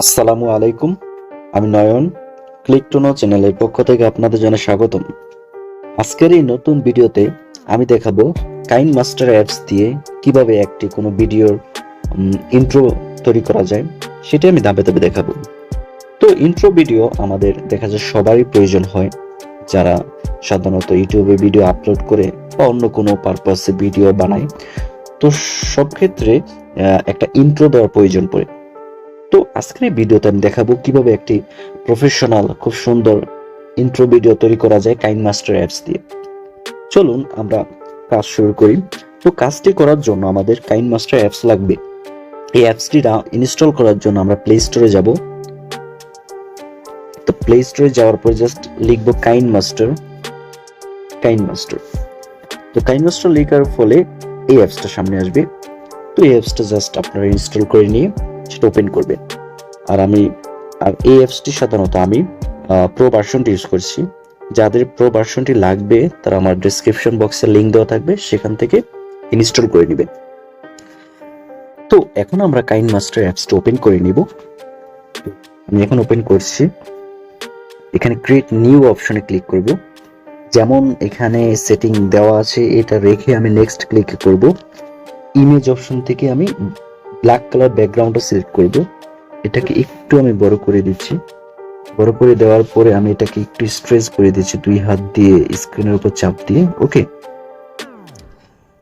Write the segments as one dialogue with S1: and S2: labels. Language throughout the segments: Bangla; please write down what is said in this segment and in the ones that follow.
S1: আসসালামু আলাইকুম, আমি নয়ন। ক্লিক টু নো চ্যানেলের পক্ষ থেকে আপনাদের জানাই স্বাগতম। আজকের এই নতুন ভিডিওতে আমি দেখাবো কাইনমাস্টার অ্যাপস দিয়ে কিভাবে একটি কোনো ভিডিওর ইন্ট্রো তৈরি করা যায়, সেটা আমি ধাপে ধাপে দেখাবো। তো ইন্ট্রো ভিডিও আমাদের দেখা যায় সবারই প্রয়োজন হয়, যারা সাধারণত ইউটিউবে ভিডিও আপলোড করে বা অন্য কোনো পারপাসে ভিডিও বানায়। তো সব ক্ষেত্রে একটা ইন্ট্রো দেওয়ার প্রয়োজন পড়ে। তো আজকের এই ভিডিওতে আমি দেখাবো কিভাবে একটি প্রফেশনাল খুব সুন্দর ইন্ট্রো ভিডিও তৈরি করা যায় কাইনমাস্টার অ্যাপস দিয়ে। চলুন আমরা কাজ শুরু করি। তো কাজটি করার জন্য আমাদের কাইনমাস্টার অ্যাপস লাগবে। এই অ্যাপসটি ইনস্টল করার জন্য আমরা প্লে স্টোরে যাব। তো প্লে স্টোরে যাওয়ার পর জাস্ট লিখবো কাইনমাস্টার। তো কাইনমাস্টার লেখার ফলে এই অ্যাপসটা সামনে আসবে। তো এই অ্যাপসটা জাস্ট আপনারা ইনস্টল করে নিয়ে সেটা ওপেন করবেন। আর এই অ্যাপসটি সাধারণত আমি প্রো ভার্সনটি ইউজ করছি। যাদের প্রো ভার্সনটি লাগবে তারা আমার ডেসক্রিপশন বক্সে লিংক দেওয়া থাকবে, সেখান থেকে ইনস্টল করে নেবেন। তো এখন আমরা কাইনমাস্টার অ্যাপসটা ওপেন করে নিব। আমি এখন ওপেন করছি। এখানে ক্রিয়েট নিউ অপশনে ক্লিক করব। যেমন এখানে সেটিং দেওয়া আছে এটা রেখে আমি নেক্সট ক্লিক করব। ইমেজ অপশন থেকে আমি ব্ল্যাক কালার ব্যাকগ্রাউন্ডটা সিলেক্ট করব। এটাকে একটু আমি বড় করে দিচ্ছি। বড় করে দেওয়ার পরে আমি এটাকে একটু স্ট্রেচ করে দিচ্ছি দুই হাত দিয়ে স্ক্রিনের উপর চাপ দিয়ে। ওকে,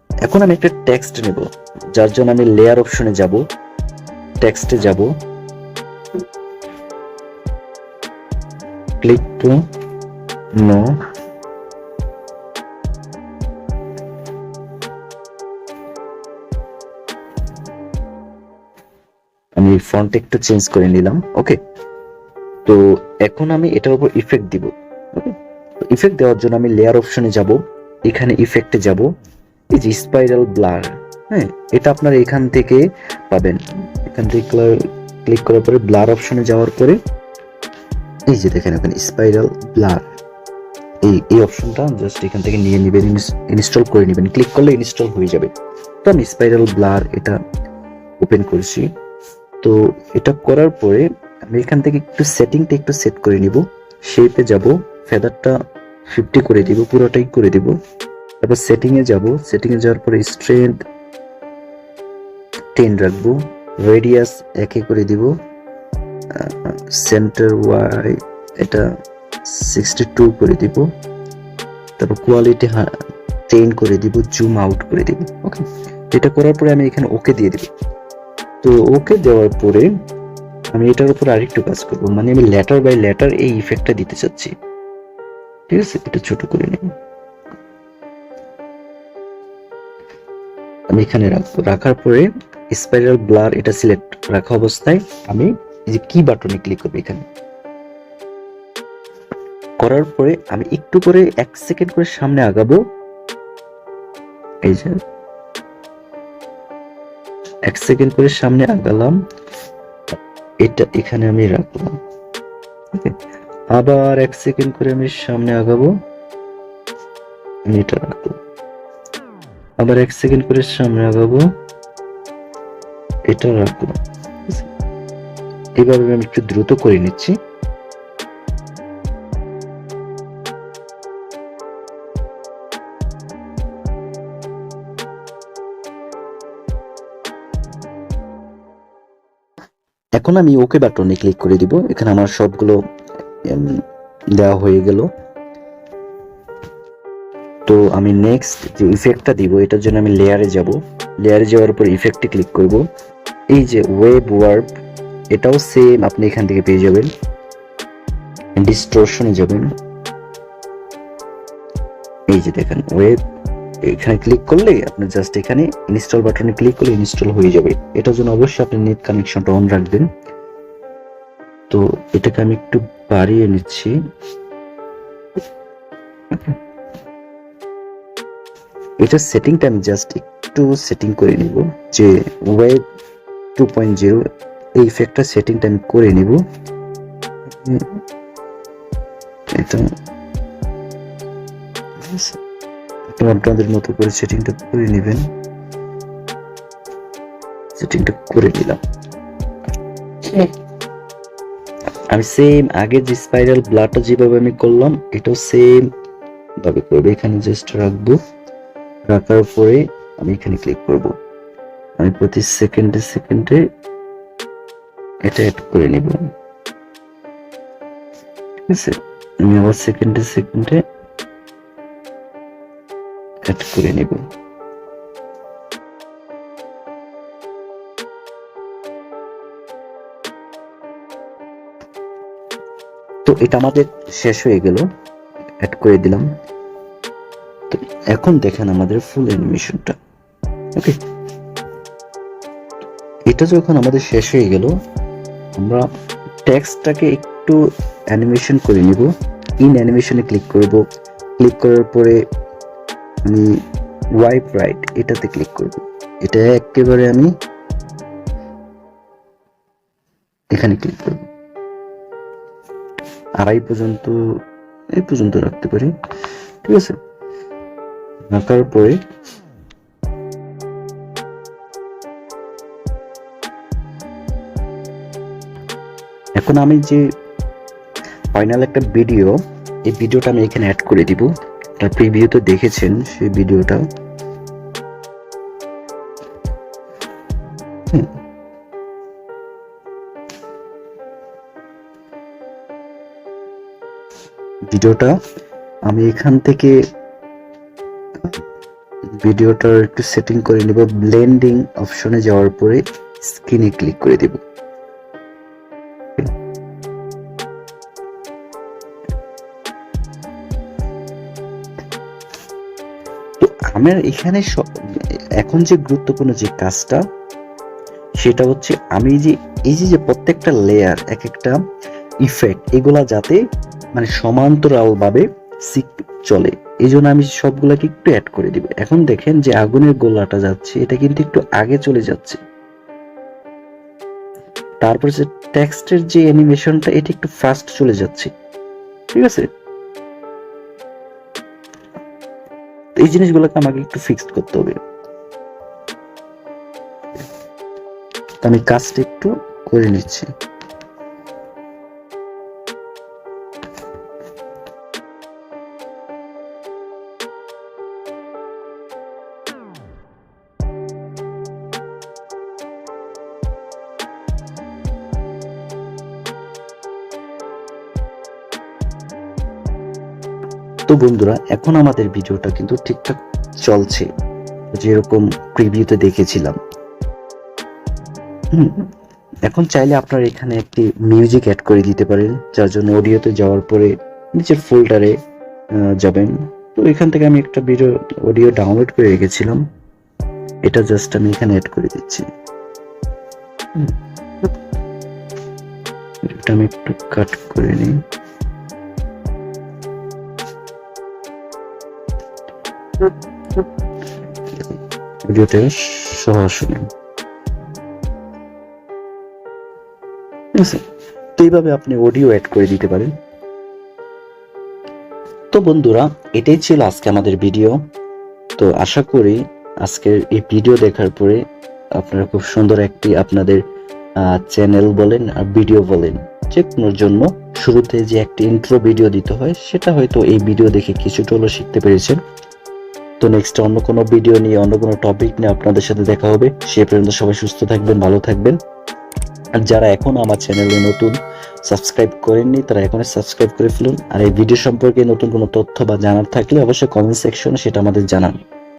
S1: এখন আমি একটা টেক্সট নেব, যার জন্য আমি লেয়ার অপশনে যাব, টেক্সটে যাব, ক্লিক টু নো, আমি ফন্ট একটু চেঞ্জ করে নিলাম। ওকে, তো এখন আমি এটার উপর ইফেক্ট দিব। ওকে, ইফেক্ট দেওয়ার জন্য আমি লেয়ার অপশনে যাব, এখানে ইফেক্টে যাব, এই যে স্পাইরাল ব্লার, হ্যাঁ এটা আপনারা এখান থেকে পাবেন। এখান থেকে ক্লিক করার পরে ব্লার অপশনে যাওয়ার পরে এই যে দেখেন এখানে স্পাইরাল ব্লার, এই অপশনটা জাস্ট এখান থেকে নিয়ে নেবেন, ইনস্টল করে নেবেন। ক্লিক করলে ইনস্টল হয়ে যাবে। তো আমি স্পাইরাল ব্লার এটা ওপেন করছি। তো এটা করার পরে আমি এখান থেকে একটু সেটিংটা একটু সেট করে নিব। শেপে যাব, ফেদারটা 50 করে দিব, পুরোটাই করে দিব। তারপর সেটিংয়ে যাব, সেটিংয়ে যাওয়ার পরে স্ট্রেংথ 10 রাখবো, রেডিয়াস 1 করে দিব, সেন্টার ওয়াই এটা 62 করে দিব, তারপর কোয়ালিটি 10 করে দিব, জুম আউট করে দিব। ওকে, এটা করার পরে আমি এখানে ওকে দিয়ে দিব। তো ওকে দেওয়ার পরে আমি এটার উপর আরেকটু কাজ করব, মানে আমি লেটার বাই লেটার এই ইফেক্টটা দিতে চাচ্ছি। ঠিক আছে, এটা ছোট করে নেব, আমি এখানে রাখবো। রাখার পরে স্পাইরাল ব্লার এটা সিলেক্ট রাখা অবস্থায় আমি এই যে কি বাটনে ক্লিক করব। এখানে করার পরে আমি একটু করে 1 সেকেন্ড করে সামনে আগাবো। এই যে 1 সেকেন্ড করে সামনে আগালাম, এটা এখানে আমি রাখলাম। ওকে, আবার 1 সেকেন্ড করে আমি সামনে আগাবো, আমি এটা রাখলাম। আবার 1 সেকেন্ড করে সামনে আগাবো, এটা রাখলাম। এইভাবে আমি একটু দ্রুত করে নিচ্ছি। এখন আমি ওকে বাটনে ক্লিক করে দিব। এখানে আমার সবগুলো দেওয়া হয়ে গেল। তো আমি নেক্সট যে ইফেক্টটা দিব এটার জন্য আমি লেয়ারে যাব। লেয়ারে যাওয়ার পর ইফেক্টে ক্লিক করব। এই যে ওয়েব ওয়ার্প, এটাও সেম আপনি এখান থেকে পেয়ে যাবেন। ডিস্টরশনে যাবেন, এই যে দেখেন ওয়েব, এখানে ক্লিক করলে আপনি জাস্ট এখানে ইনস্টল বাটনে ক্লিক করলে ইনস্টল হয়ে যাবে। এটার জন্য অবশ্যই আপনি নেট কানেকশনটা অন রাখবেন। তো এটাকে আমি একটু বাড়িয়ে নিচ্ছি। এটা সেটিংটা আমি জাস্ট একটু সেটিং করে নিব, যে ওয়েব 2.0 এই ইফেক্টটা সেটিংটা আমি করে নিব। এটা আপনাদের মতো করে সেটিংটা করে নেবেন। সেটিংটা করে নিলাম। আমি সেম আগের যে স্পাইরাল ব্লাডটা যেভাবে আমি করলাম এটাও সেম ভাবে করবো। এখানে জাস্ট রাখবো, রাখার পরে আমি এখানে ক্লিক করব। আমি প্রতি সেকেন্ডে সেকেন্ডে এটা অ্যাড করে নিব, ঠিক আছে। আমি আবার সেকেন্ডে সেকেন্ডে অ্যাড করে নিব। তো এটা আমাদের শেষ হয়ে গেল, অ্যাড করে দিলাম। তো এখন দেখেন আমাদের ফুল অ্যানিমেশনটা। ওকে, এটা যখন আমাদের শেষ হয়ে গেল, আমরা টেক্সটটাকে একটু অ্যানিমেশন করে নিব। ইন অ্যানিমেশনে ক্লিক করব। ক্লিক করার পরে আমি ওয়াইপ রাইট এটাতে ক্লিক করব। এটা একেবারে আমি এখানে ক্লিক করব, আড়াই পর্যন্ত, এই পর্যন্ত রাখতে পারি, ঠিক আছে। রাখার পরে এখন আমি যে ফাইনাল একটা ভিডিও, এই ভিডিওটা আমি এখানে অ্যাড করে দিব। আপনারা প্রিভিউতে দেখেছেন সেই ভিডিওটা। ভিডিওটা আমি এখান থেকে ভিডিওটার একটু সেটিং করে নিব। ব্লেন্ডিং অপশনে যাওয়ার পরে স্ক্রিনে ক্লিক করে দিব। তো আমার এখানে এখন যে গুরুত্বপূর্ণ যে কাজটা সেটা হচ্ছে আমি যে এই যে প্রত্যেকটা লেয়ার এক একটা ইফেক্ট এগুলা যাতে মানে সমান্তরাল ভাবে চলে, এই জন্য আমি সবগুলাকে একটু অ্যাড করে দিব। এখন দেখেন যে আগুনের গোলাটা যাচ্ছে, এটা কিন্তু একটু আগে চলে যাচ্ছে। তারপর যে টেক্সটের যে অ্যানিমেশনটা এটা একটু ফাস্ট চলে যাচ্ছে, ঠিক আছে। এই জিনিসগুলোকে আমাকে একটু ফিক্সড করতে হবে। আমি কাজটা একটু করে নিচ্ছি। তো বন্ধুরা, এখন আমাদের ভিডিওটা কিন্তু ঠিকঠাক চলছে, যেরকম প্রিভিউতে দেখেছিলাম। এখন চাইলে আপনারা এখানে একটি মিউজিক অ্যাড করে দিতে পারেন, যার জন্য অডিওতে যাওয়ার পরে নিচের ফোল্ডারে যাবেন। তো এখান থেকে আমি একটা অডিও ডাউনলোড করে রেখেছিলাম, এটা জাস্ট আমি এখানে অ্যাড করে দিচ্ছি। এটা আমি একটু কাট করে নিই। ভিডিওতে সহ শুনেন, ঠিক আছে। তো এইভাবে আপনি অডিও অ্যাড করে দিতে পারেন। তো বন্ধুরা, এটাই ছিল আজকে আমাদের ভিডিও। তো আশা করি আজকের এই ভিডিও দেখার পরে আপনারা খুব সুন্দর একটি আপনাদের চ্যানেল বলেন আর ভিডিও বলেন যে কোনোর জন্য শুরুতে যে একটি ইন্ট্রো ভিডিও দিতে হয় সেটা হয়তো এই ভিডিও দেখে কিছুটা হলেও শিখতে পেরেছেন। তো নেক্সট অন্য কোনো ভিডিও নিয়ে, অন্য কোনো টপিক নিয়ে আপনাদের সাথে দেখা হবে। সে পর্যন্ত সবাই সুস্থ থাকবেন, ভালো থাকবেন। আর যারা এখন আমার চ্যানেলে নতুন, সাবস্ক্রাইব করেননি, তারা এখনই সাবস্ক্রাইব করে ফেলুন। আর এই ভিডিও সম্পর্কে নতুন কোনো তথ্য বা জানার থাকলে অবশ্যই কমেন্ট সেকশনে সেটা আমাদের জানান।